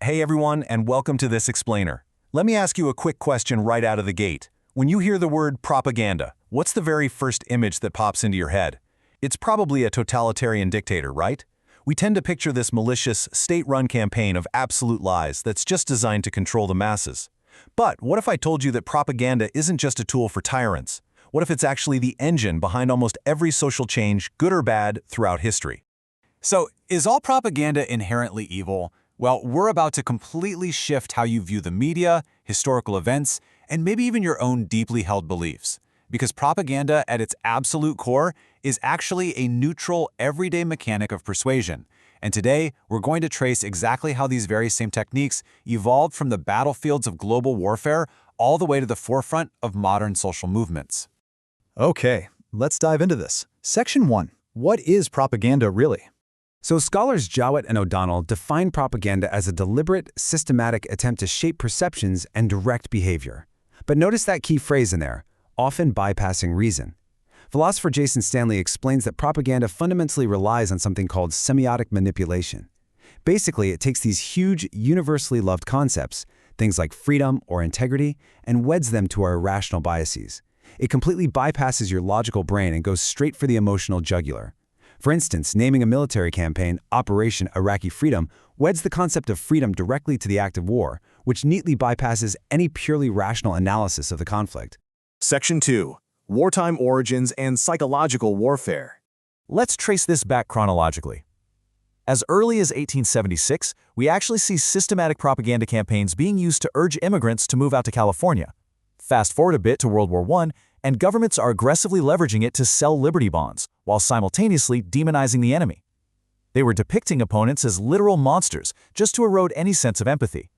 Hey everyone, and welcome to This Explainer. Let me ask you a quick question right out of the gate. When you hear the word propaganda, what's the very first image that pops into your head? It's probably a totalitarian dictator, right? We tend to picture this malicious, state-run campaign of absolute lies that's just designed to control the masses. But what if I told you that propaganda isn't just a tool for tyrants? What if it's actually the engine behind almost every social change, good or bad, throughout history? So, is all propaganda inherently evil? Well, we're about to completely shift how you view the media, historical events, and maybe even your own deeply held beliefs. Because propaganda, at its absolute core, is actually a neutral, everyday mechanic of persuasion. And today, we're going to trace exactly how these very same techniques evolved from the battlefields of global warfare all the way to the forefront of modern social movements. Okay, let's dive into this. Section 1. What is propaganda really? So scholars Jowett and O'Donnell define propaganda as a deliberate, systematic attempt to shape perceptions and direct behavior. But notice that key phrase in there, often bypassing reason. Philosopher Jason Stanley explains that propaganda fundamentally relies on something called semiotic manipulation. Basically, it takes these huge, universally loved concepts, things like freedom or integrity, and weds them to our irrational biases. It completely bypasses your logical brain and goes straight for the emotional jugular. For instance, naming a military campaign Operation Iraqi Freedom weds the concept of freedom directly to the act of war, which neatly bypasses any purely rational analysis of the conflict. Section 2. Wartime Origins and Psychological Warfare. Let's trace this back chronologically. As early as 1876, we actually see systematic propaganda campaigns being used to urge immigrants to move out to California. Fast forward a bit to World War I, and governments are aggressively leveraging it to sell Liberty bonds, while simultaneously demonizing the enemy. They were depicting opponents as literal monsters, just to erode any sense of empathy.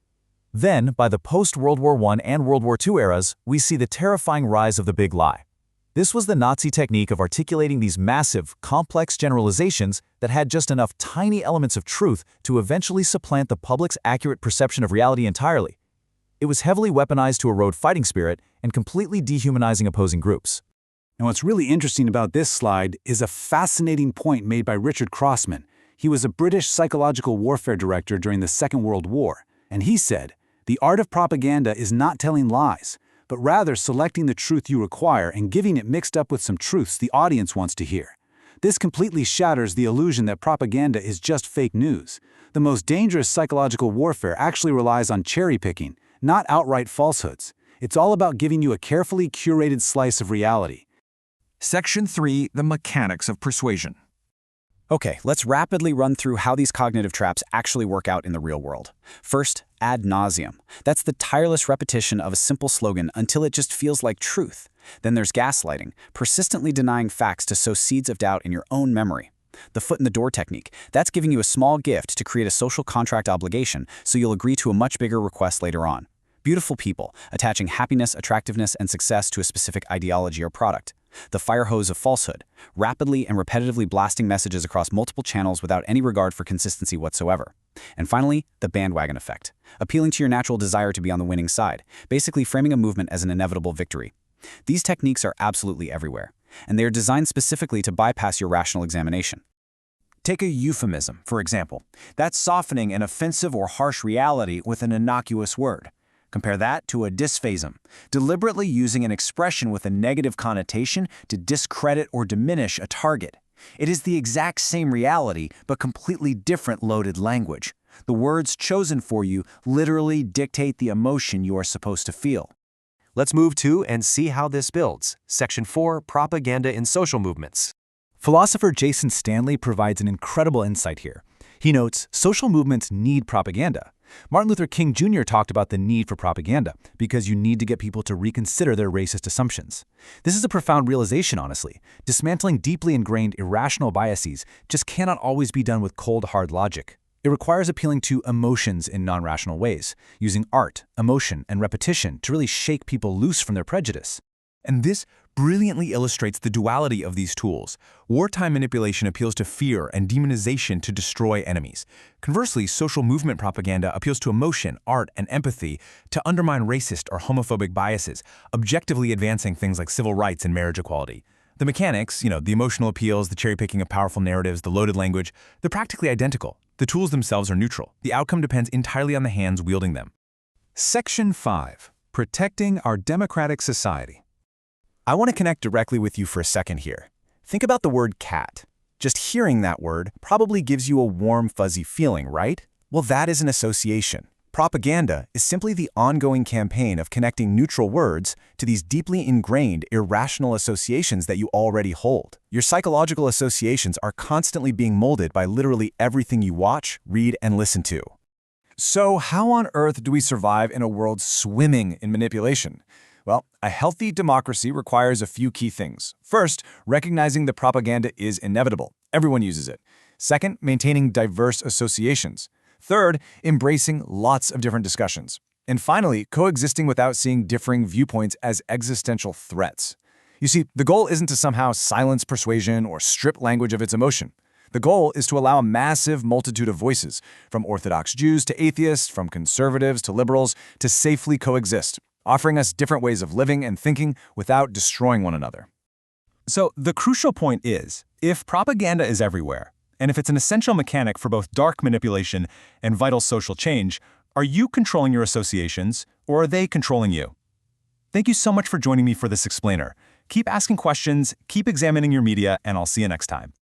Then, by the post-World War I and World War II eras, we see the terrifying rise of the big lie. This was the Nazi technique of articulating these massive, complex generalizations that had just enough tiny elements of truth to eventually supplant the public's accurate perception of reality entirely. It was heavily weaponized to erode fighting spirit and completely dehumanizing opposing groups. And what's really interesting about this slide is a fascinating point made by Richard Crossman. He was a British psychological warfare director during the Second World War, and he said, "The art of propaganda is not telling lies, but rather selecting the truth you require and giving it mixed up with some truths the audience wants to hear. This completely shatters the illusion that propaganda is just fake news. The most dangerous psychological warfare actually relies on cherry-picking, not outright falsehoods. It's all about giving you a carefully curated slice of reality." Section 3. The Mechanics of Persuasion. Okay, let's rapidly run through how these cognitive traps actually work out in the real world. First, ad nauseum. That's the tireless repetition of a simple slogan until it just feels like truth. Then there's gaslighting, persistently denying facts to sow seeds of doubt in your own memory. The foot in the door technique. That's giving you a small gift to create a social contract obligation so you'll agree to a much bigger request later on. Beautiful people, attaching happiness, attractiveness, and success to a specific ideology or product. The fire hose of falsehood, rapidly and repetitively blasting messages across multiple channels without any regard for consistency whatsoever. And finally, the bandwagon effect, appealing to your natural desire to be on the winning side, basically framing a movement as an inevitable victory. These techniques are absolutely everywhere, and they are designed specifically to bypass your rational examination. Take a euphemism, for example. That's softening an offensive or harsh reality with an innocuous word. Compare that to a dysphaism, deliberately using an expression with a negative connotation to discredit or diminish a target. It is the exact same reality, but completely different loaded language. The words chosen for you literally dictate the emotion you are supposed to feel. Let's move to and see how this builds. Section 4. Propaganda in Social Movements. Philosopher Jason Stanley provides an incredible insight here. He notes, social movements need propaganda. Martin Luther King Jr. talked about the need for propaganda because you need to get people to reconsider their racist assumptions. This is a profound realization, honestly. Dismantling deeply ingrained irrational biases just cannot always be done with cold, hard logic. It requires appealing to emotions in non-rational ways, using art, emotion, and repetition to really shake people loose from their prejudice. And this brilliantly illustrates the duality of these tools. Wartime manipulation appeals to fear and demonization to destroy enemies. Conversely, social movement propaganda appeals to emotion, art, and empathy to undermine racist or homophobic biases, objectively advancing things like civil rights and marriage equality. The mechanics, the emotional appeals, the cherry-picking of powerful narratives, the loaded language, they're practically identical. The tools themselves are neutral. The outcome depends entirely on the hands wielding them. Section 5. Protecting our democratic society. I want to connect directly with you for a second here. Think about the word cat. Just hearing that word probably gives you a warm, fuzzy feeling, right? Well, that is an association. Propaganda is simply the ongoing campaign of connecting neutral words to these deeply ingrained, irrational associations that you already hold. Your psychological associations are constantly being molded by literally everything you watch, read, and listen to. So how on earth do we survive in a world swimming in manipulation? Well, a healthy democracy requires a few key things. First, recognizing that propaganda is inevitable. Everyone uses it. Second, maintaining diverse associations. Third, embracing lots of different discussions. And finally, coexisting without seeing differing viewpoints as existential threats. You see, the goal isn't to somehow silence persuasion or strip language of its emotion. The goal is to allow a massive multitude of voices, from Orthodox Jews to atheists, from conservatives to liberals, to safely coexist, offering us different ways of living and thinking without destroying one another. So the crucial point is, if propaganda is everywhere, and if it's an essential mechanic for both dark manipulation and vital social change, are you controlling your associations, or are they controlling you? Thank you so much for joining me for this explainer. Keep asking questions, keep examining your media, and I'll see you next time.